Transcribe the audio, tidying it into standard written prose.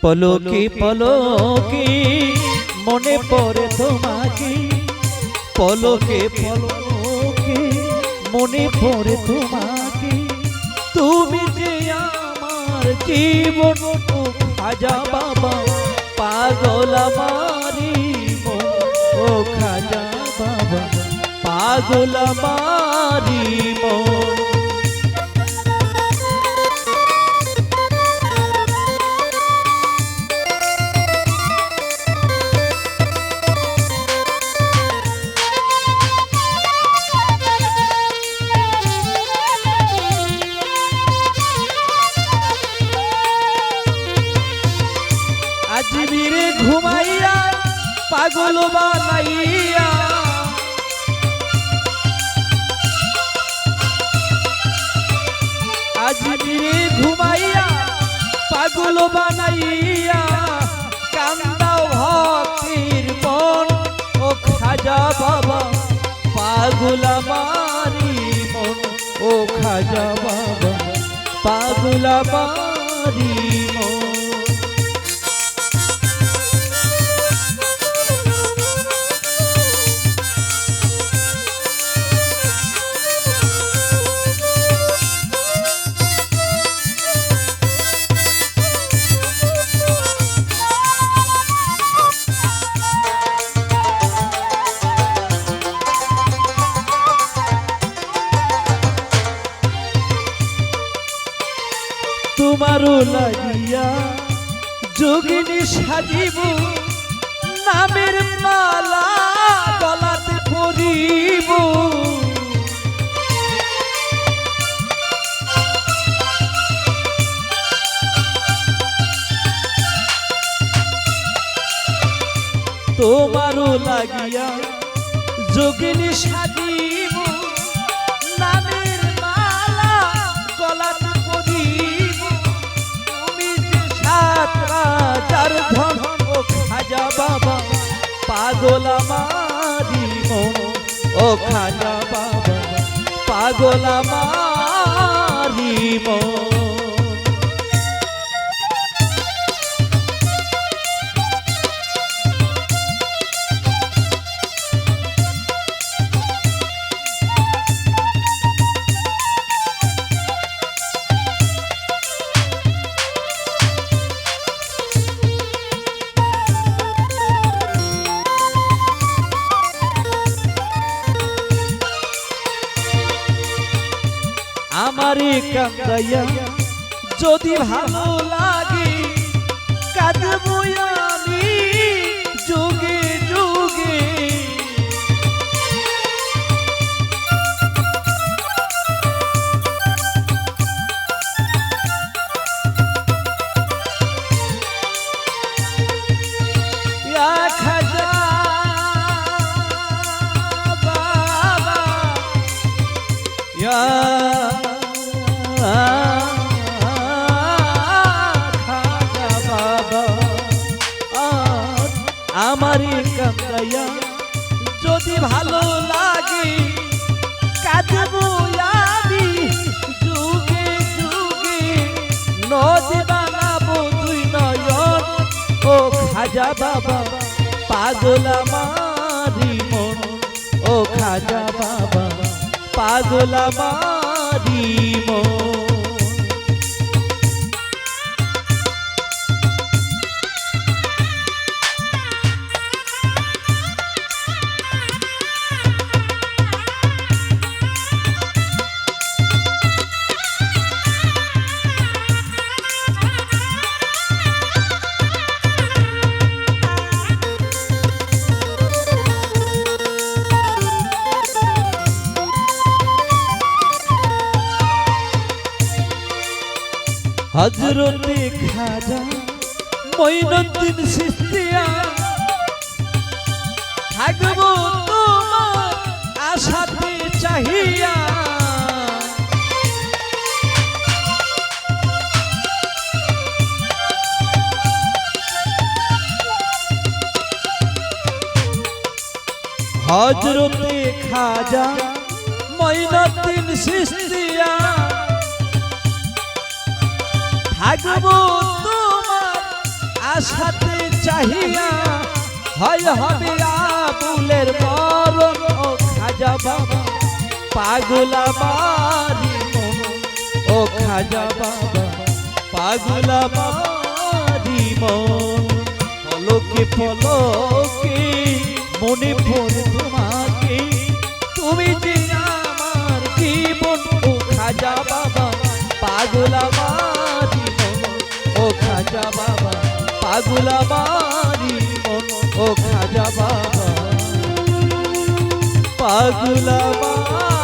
পলকে পলকে মনে পড়ে তোমাকে, পলকে পলকে মনে পড়ে তোমাকে। তুমি যে আমার জীবন খাজা বাবা, পাগল আমারি মন ও খাজা বাবা, পাগল আমারি মন। আজমিরে ঘুমাইয়া পাগল বানাইয়া, আজমিরে ঘুমাইয়া পাগল বানাইয়া, কান্দাও ভক্তির মন ও খাজা বাবা, পাগল আমারি মন ও খাজা বাবা, পাগল আমারি মন। তোমারও লাগিয়া যোগিনী সাজিব, নামের মালা গলাতে পরিব। তোমারও লাগিয়া যোগিনী সাজিব, নামের মালা গলাতে পরিব। তুমি যে সাত রাজার ধন ও খাজা বাবা, পাগল আমারি মন ও খাজা বাবা, পাগল আমারি মন। আমারে কান্দাইয়া যদি ভালো লাগে, কাঁদবো আমি যুগে যুগে। ইয়া খাজা বাবা, ইয়া খাজা বাবা, আমারে কান্দাইয়া যদি ভালো লাগে, কাঁদবো আমি যুগে যুগে। নদী বানাবো দুই নয়ন ও খাজা বাবা, পাগল আমারি মন ও খাজা বাবা, পাগল আমারি মন। হযরতে খাজা মঈনুদ্দিন চিশতিয়া, থাকবো তোমার আশাতে চাহিয়া। হযরতে খাজা মঈনুদ্দিন চিশতিয়া, থাকবো তোমার আশাতে চাহিয়া হয় হবে আবুলের মরণ ও খাজা বাবা পাগলা বাড়ি মন ও খাজা বাবা পাগলা বাড়ি মন পলকে পলকে মনে পড়ে তোমাকে তুমি যে আমার জীবন ও খাজা বাবা পাগলা বাড়ি মন ও খাজা বাবা পাগলা বাড়ি মন ও খাজা বাবা পাগলা বাড়ি